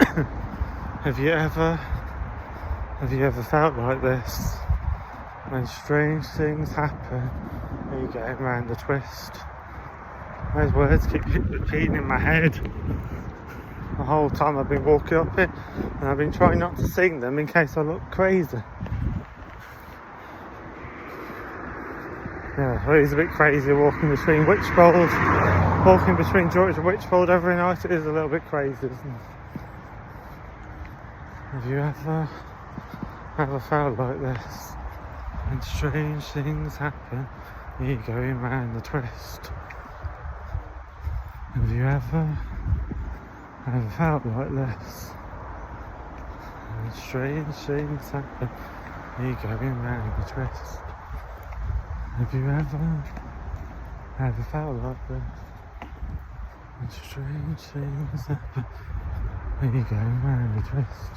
Have you ever felt like this when strange things happen and you get around the twist? Those words keep repeating in my head the whole time I've been walking up it, and I've been trying not to sing them in case I look crazy. Yeah, it is a bit crazy walking between Witchbold. Walking between George and Witchbold every night, it is a little bit crazy, isn't it? Have you ever felt like this? When strange things happen, you're going round the twist. Have you ever felt like this? When strange things happen, you're going round the twist. Have you ever felt like this? When strange things happen, you're going round the twist.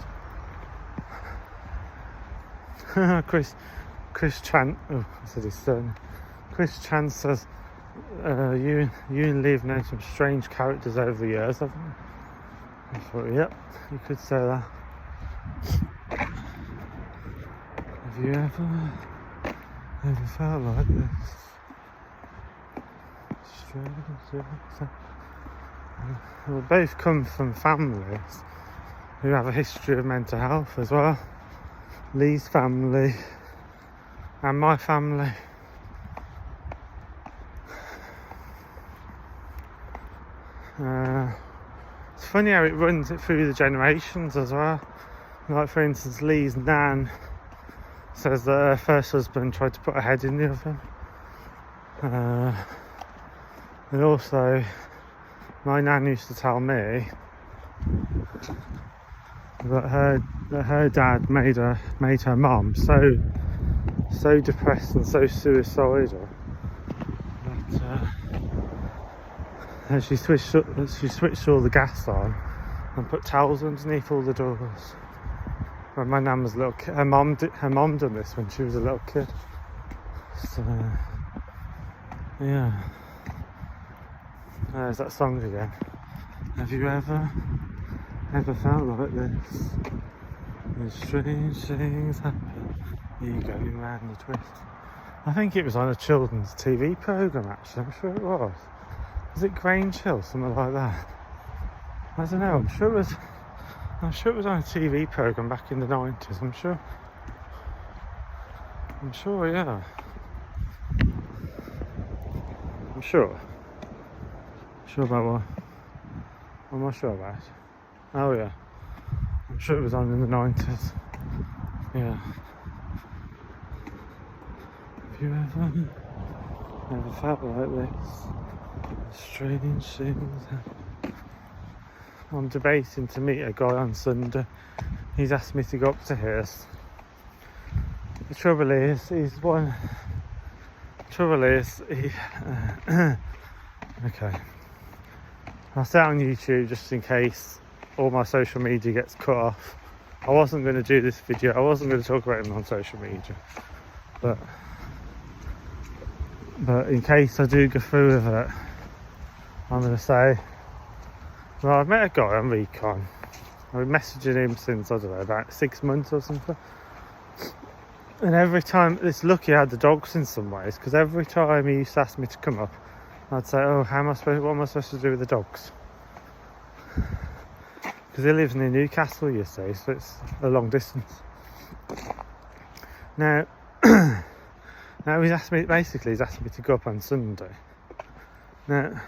Chris Chan, oh, I said his son. Chris Chan says, you and Liv know some strange characters over the years, haven't you? I thought, yep, you could say that. Have you ever felt like this? Strange things. We both come from families who have a history of mental health as well. Lee's family and my family. It's funny how it runs it through the generations as well. Like for instance, Lee's nan says that her first husband tried to put her head in the oven. And also, my nan used to tell me that her dad made her mum so depressed and so suicidal that she switched all the gas on and put towels underneath all the doors. When my nan was a little kid, her mum done this when she was a little kid. So yeah, there's that song again. Have you ever felt like this? When strange things happen, you going round the twist. I think it was on a children's TV programme actually, I'm sure it was. Was it Grange Hill, something like that? I don't know, I'm sure it was on a TV programme back in the 90s, I'm sure, yeah. I'm sure about what? I'm not sure about it. Oh yeah, I'm sure it was on in the 90s. Yeah. Have you ever felt like this? Strange things happen. I'm debating to meet a guy on Sunday. He's asked me to go up to his. The trouble is, he okay. I'll say it on YouTube just in case all my social media gets cut off. I wasn't going to do this video, I wasn't going to talk about him on social media, but in case I do go through with it, I'm going to say, well, I've met a guy on Recon. I've been messaging him since, I don't know, about 6 months or something. And every time, it's lucky I had the dogs in some ways, because every time he used to ask me to come up, I'd say, oh, what am I supposed to do with the dogs? Because he lives near Newcastle, you see, so it's a long distance. Now he's asked me to go up on Sunday. Now,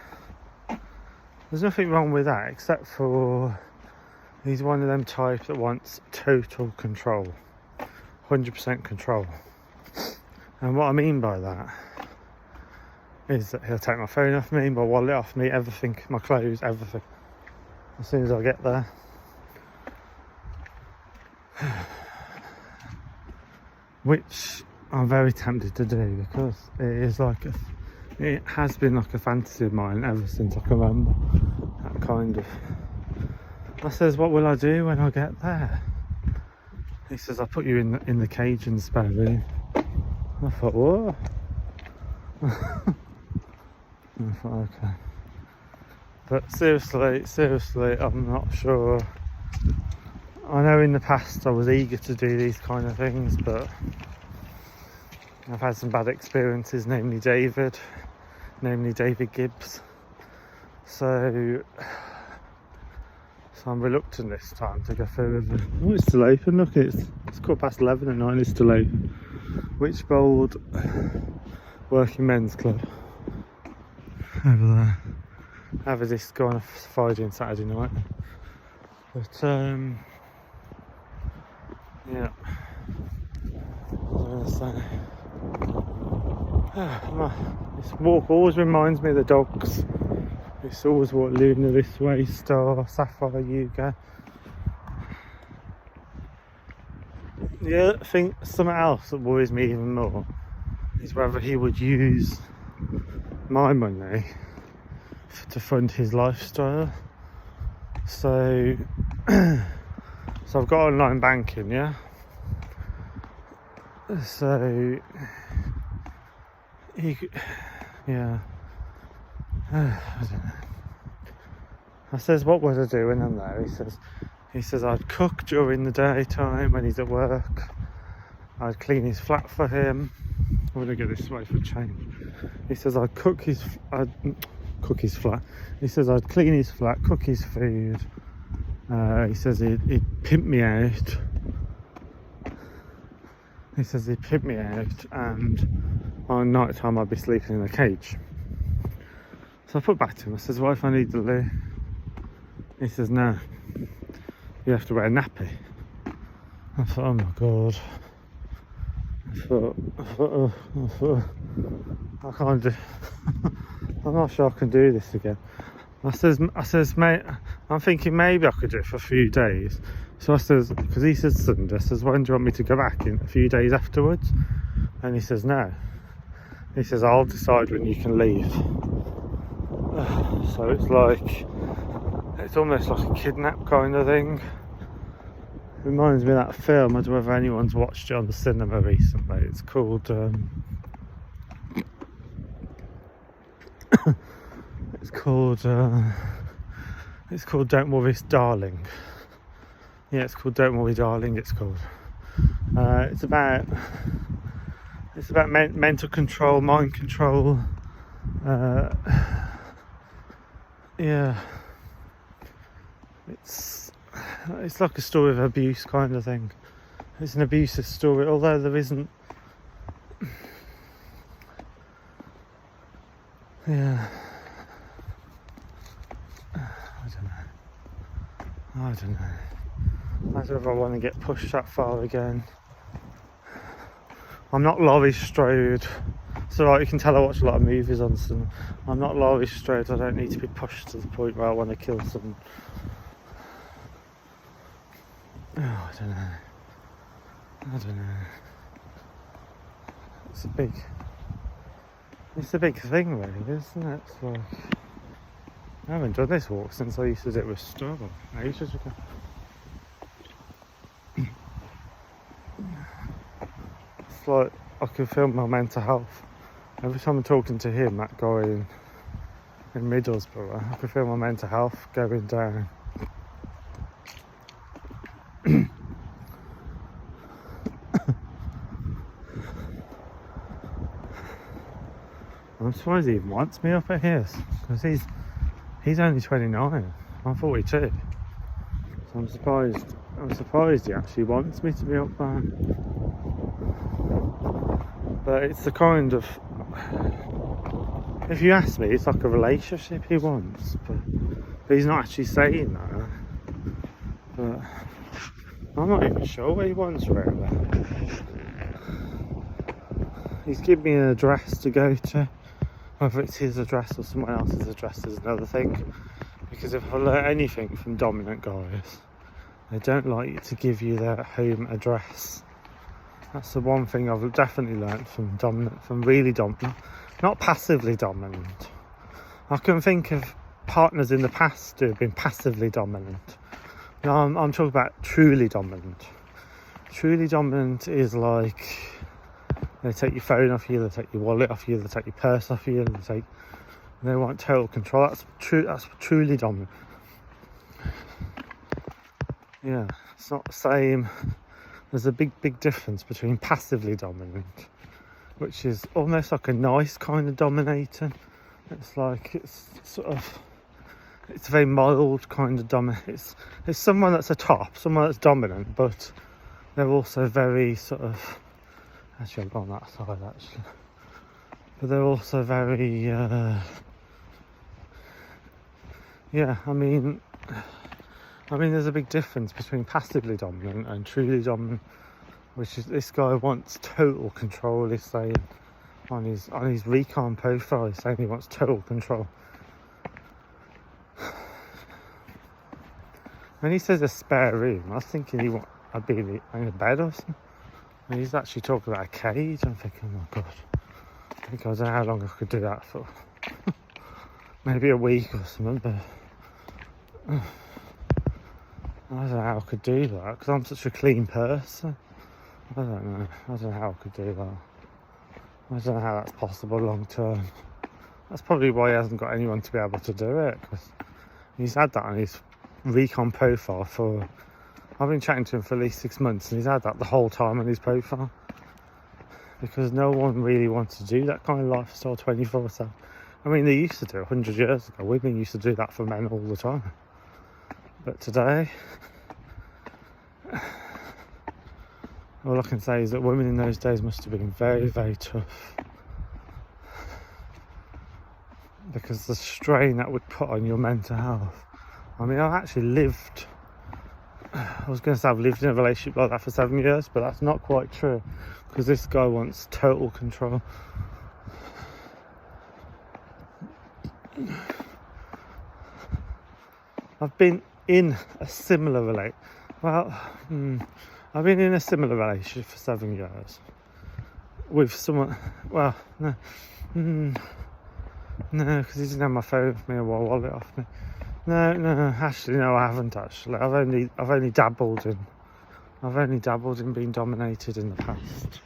there's nothing wrong with that, except for he's one of them types that wants total control. 100% control. And what I mean by that is that he'll take my phone off me, my wallet off me, everything, my clothes, everything, as soon as I get there. Which I'm very tempted to do, because it has been like a fantasy of mine ever since I can remember. That kind of. I says, what will I do when I get there? He says, I'll put you in the cage in the spare room. I thought, what? I thought, okay. But seriously, I'm not sure I know in the past I was eager to do these kind of things, but I've had some bad experiences, namely David Gibbs. So I'm reluctant this time to go further. Oh, it's still open, look, it's 11:15 and 9 is still open. Wychbold Working Men's Club. Over there. Have a disco on a Friday and Saturday night. But yeah. What was I gonna say? This walk always reminds me of the dogs. It's always walk Luna this way, Star, Sapphire, Yuga. Yeah, I think something else that worries me even more is whether he would use my money to fund his lifestyle. So I've got online banking, yeah. So yeah. I don't know. I says, what would I do when I'm there? He says I'd cook during the daytime when he's at work. I'd clean his flat for him. I'm gonna get this way for change. He says I'd cook his flat. He says I'd clean his flat, cook his food. He says he'd pimp me out. He says he'd pimp me out, and on night time I'd be sleeping in a cage. So I put back to him, I says, what if I need the loo? He says, no, you have to wear a nappy. I thought, oh my god. I thought I can't do I'm not sure I can do this again. I says, mate, I'm thinking maybe I could do it for a few days. So I says, because he says Sunday, I says, when do you want me to go back in? A few days afterwards? And he says, no. He says, I'll decide when you can leave. So it's almost like a kidnap kind of thing. Reminds me of that film. I don't know whether anyone's watched it on the cinema recently. It's called it's called Don't Worry Darling. Yeah, it's called Don't Worry Darling. It's called it's about mental control, mind control. Yeah, it's like a story of abuse kind of thing. It's an abusive story, although there isn't. Yeah, I don't know. I don't know if I want to get pushed that far again. I'm not Laurie Strode. So like, you can tell I watch a lot of movies on some. I'm not Laurie Strode. I don't need to be pushed to the point where I want to kill someone. Oh, I don't know. It's a big thing really, isn't it? It's like, I haven't done this walk since I used to do it with Struggle ages ago. It's like I can feel my mental health. Every time I'm talking to him, that guy in Middlesbrough, I can feel my mental health going down. I'm surprised he even wants me up at his, because he's only 29. I'm 42. So I'm surprised he actually wants me to be up there. But it's the kind of, if you ask me, it's like a relationship he wants, but he's not actually saying that. But I'm not even sure what he wants really. He's given me an address to go to. Whether it's his address or someone else's address is another thing. Because if I learn anything from dominant guys, they don't like to give you their home address. That's the one thing I've definitely learned from really dominant, not passively dominant. I can think of partners in the past who have been passively dominant. Now I'm talking about truly dominant. Truly dominant is like, they take your phone off you, they take your wallet off you, they take your purse off you, they want total control. That's truly dominant. Yeah, it's not the same. There's a big difference between passively dominant, which is almost like a nice kind of dominating. It's like it's a very mild kind of dominant. It's someone that's a top, someone that's dominant, but they're also very sort of. Actually, I've gone that side actually, but they're also very. Yeah, I mean, there's a big difference between passively dominant and truly dominant, which is this guy wants total control. He's saying on his recon profile, he's saying he wants total control. When he says a spare room, I was thinking I'd be in a bed or something. And he's actually talking about a cage. I'm thinking, oh my god, I don't know how long I could do that for. Maybe a week or something, but I don't know how I could do that because I'm such a clean person. I don't know how I could do that. I don't know how that's possible long term. That's probably why he hasn't got anyone to be able to do it, because he's had that on his recon profile for. I've been chatting to him for at least 6 months, and he's had that the whole time on his profile, because no one really wants to do that kind of lifestyle 24/7. I mean, they used to do it 100 years ago. Women used to do that for men all the time, but today, all I can say is that women in those days must have been very, very tough, because the strain that would put on your mental health. I mean, I've actually lived. I was going to say I've lived in a relationship like that for 7 years, but that's not quite true, because this guy wants total control. I've been in a similar I've been in a similar relationship for 7 years with someone. Well, no, because he didn't have my phone with me or my wallet off me. No, actually, no, I haven't. Actually, I've only dabbled in being dominated in the past.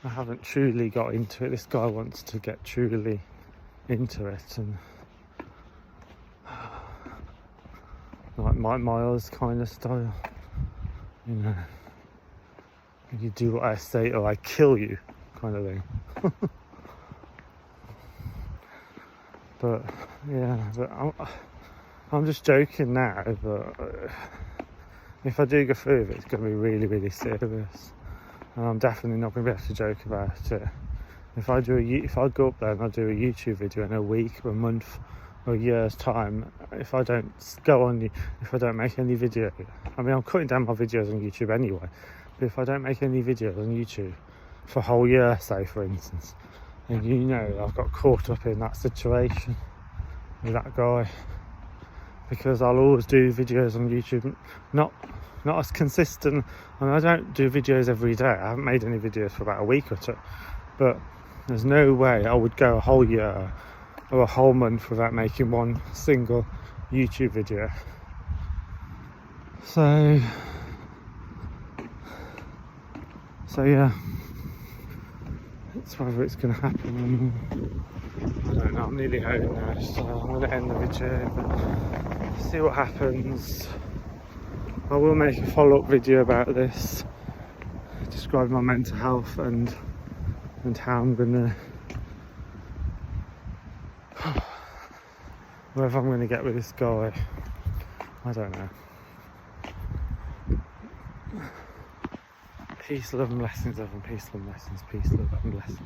I haven't truly got into it. This guy wants to get truly into it, and like Mike Myers kind of style, you know. You do what I say or I kill you, kind of thing. But yeah, I'm just joking now, but if I do go through it, it's going to be really, really serious, and I'm definitely not going to be able to joke about it. If I go up there and I do a YouTube video in a week or a month or a year's time, if I don't make any video, I mean, I'm cutting down my videos on YouTube anyway, but if I don't make any videos on YouTube for a whole year, say for instance, and you know I've got caught up in that situation with that guy, because I'll always do videos on YouTube, not as consistent. I mean, I don't do videos every day. I haven't made any videos for about a week or two, but there's no way I would go a whole year or a whole month without making one single YouTube video. So yeah, it's whether it's going to happen. I don't know. I'm nearly home now, so I'm going to end the video, but see what happens. I will make a follow-up video about this, describe my mental health and how I'm gonna, whether I'm gonna get with this guy, I don't know. Peace, love and blessings, peace, love and blessings, peace, love and blessings.